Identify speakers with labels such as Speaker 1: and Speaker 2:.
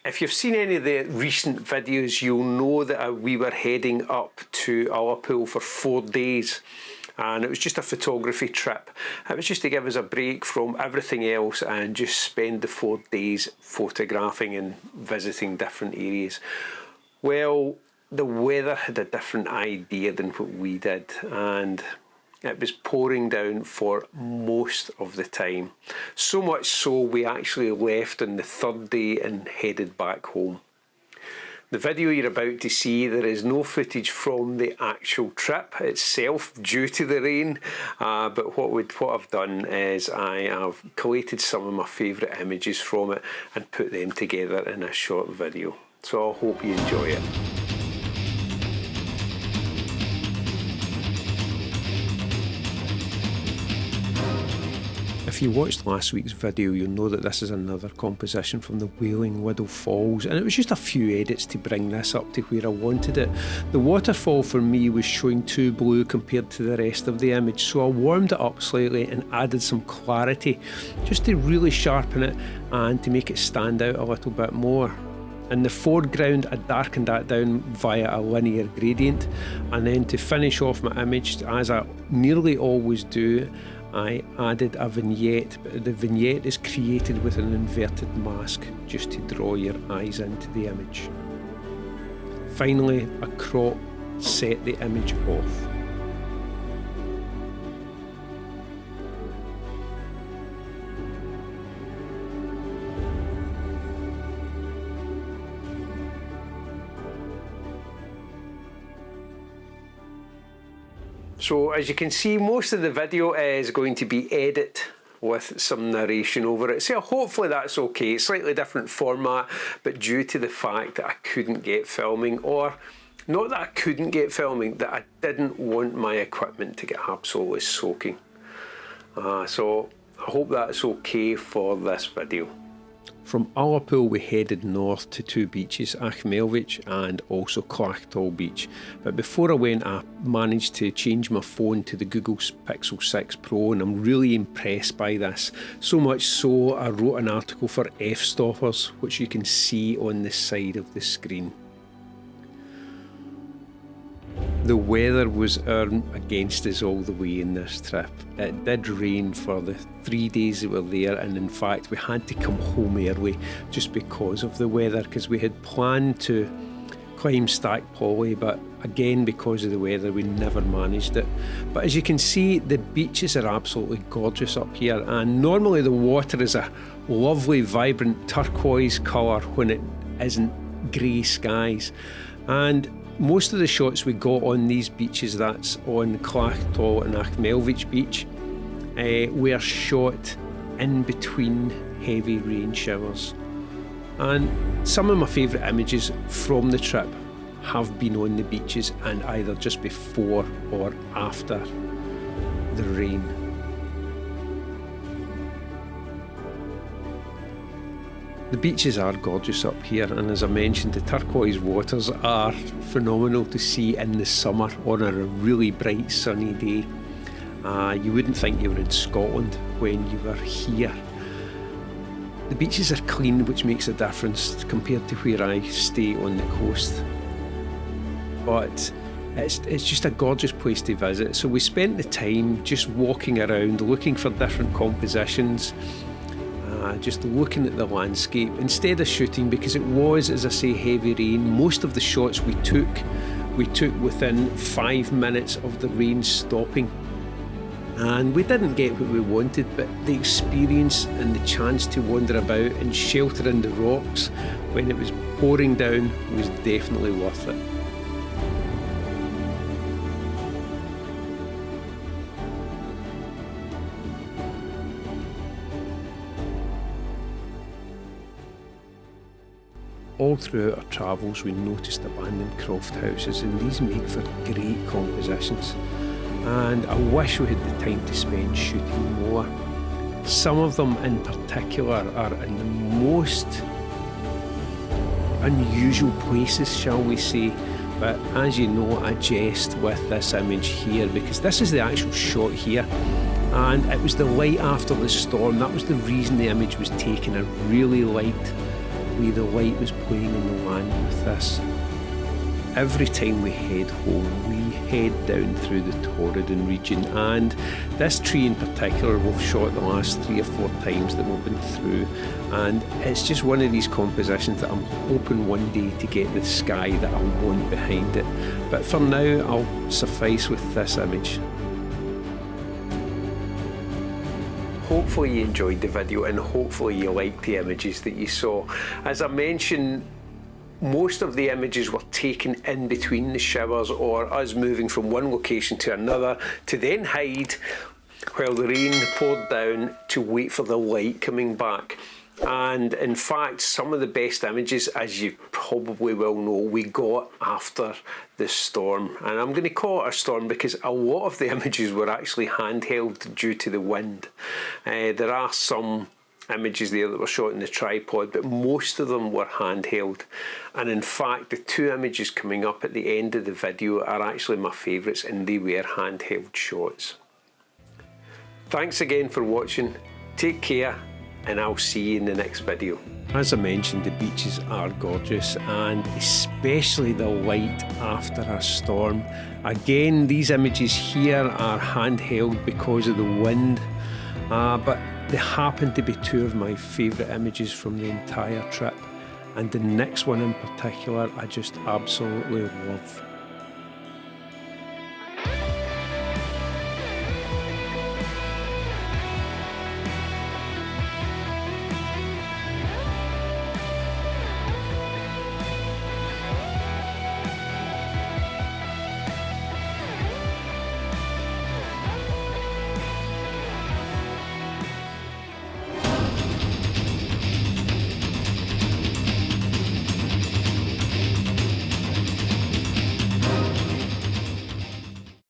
Speaker 1: If you've seen any of the recent videos, you'll know that we were heading up to Liverpool for 4 days, and it was just a photography trip. It was just to give us a break from everything else and just spend the 4 days photographing and visiting different areas. Well, the weather had a different idea than what we did, and it was pouring down for most of the time. So much so we actually left on the 3rd day and headed back home. The video you're about to see, there is no footage from the actual trip itself due to the rain, but what I've done is I have collated some of my favourite images from it and put them together in a short video. So I hope you enjoy it. If you watched last week's video, you'll know that this is another composition from the Wailing Widow Falls, and it was just a few edits to bring this up to where I wanted it. The waterfall for me was showing too blue compared to the rest of the image, so I warmed it up slightly and added some clarity just to really sharpen it and to make it stand out a little bit more. In the foreground, I darkened that down via a linear gradient, and then to finish off my image, as I nearly always do, I added a vignette, but the vignette is created with an inverted mask just to draw your eyes into the image. Finally, a crop set the image off. So as you can see, most of the video is going to be edit with some narration over it. So hopefully that's okay. Slightly different format, but due to the fact that I couldn't get filming, or not that I couldn't get filming, that I didn't want my equipment to get absolutely soaking. So I hope that's okay for this video. From Liverpool we headed north to 2 beaches, Achmelvich and also Clachtal Beach. But before I went, I managed to change my phone to the Google Pixel 6 Pro, and I'm really impressed by this. So much so I wrote an article for F-stoppers, which you can see on the side of the screen. The weather was against us all the way in this trip. It did rain for the 3 days that we were there, and in fact we had to come home early just because of the weather, because we had planned to climb Stack Polly, but again because of the weather we never managed it. But as you can see, the beaches are absolutely gorgeous up here, and normally the water is a lovely vibrant turquoise colour when it isn't grey skies. And most of the shots we got on these beaches, that's on Clachtal and Achmelvich Beach, were shot in between heavy rain showers. And some of my favourite images from the trip have been on the beaches, and either just before or after the rain. The beaches are gorgeous up here, and as I mentioned, the turquoise waters are phenomenal to see in the summer on a really bright sunny day. You wouldn't think you were in Scotland when you were here. The beaches are clean, which makes a difference compared to where I stay on the coast. But it's just a gorgeous place to visit. So we spent the time just walking around, looking for different compositions, just looking at the landscape instead of shooting, because it was, as I say, heavy rain. Most of the shots we took within 5 minutes of the rain stopping, and we didn't get what we wanted, but the experience and the chance to wander about and shelter in the rocks when it was pouring down was definitely worth it. All throughout our travels we noticed abandoned croft houses, and these make for great compositions, and I wish we had the time to spend shooting more. Some of them in particular are in the most unusual places, shall we say, but as you know, I jest with this image here because this is the actual shot here, and it was the light after the storm. That was the reason the image was taken, a really light way the light was playing on the land with this. Every time we head home, we head down through the Torridon region, and this tree in particular we've shot the last 3 or 4 times that we've been through, and it's just one of these compositions that I'm hoping one day to get the sky that I want behind it. But for now, I'll suffice with this image. Hopefully you enjoyed the video and hopefully you liked the images that you saw. As I mentioned, most of the images were taken in between the showers or us moving from one location to another to then hide while the rain poured down to wait for the light coming back. And in fact, some of the best images, as you probably will know, we got after the storm. And I'm going to call it a storm because a lot of the images were actually handheld due to the wind. There are some images there that were shot in the tripod, but most of them were handheld. And in fact, the 2 images coming up at the end of the video are actually my favourites, and they were handheld shots. Thanks again for watching. Take care, and I'll see you in the next video. As I mentioned, the beaches are gorgeous, and especially the light after a storm. Again, these images here are handheld because of the wind, but they happen to be 2 of my favourite images from the entire trip, and the next one in particular I just absolutely love.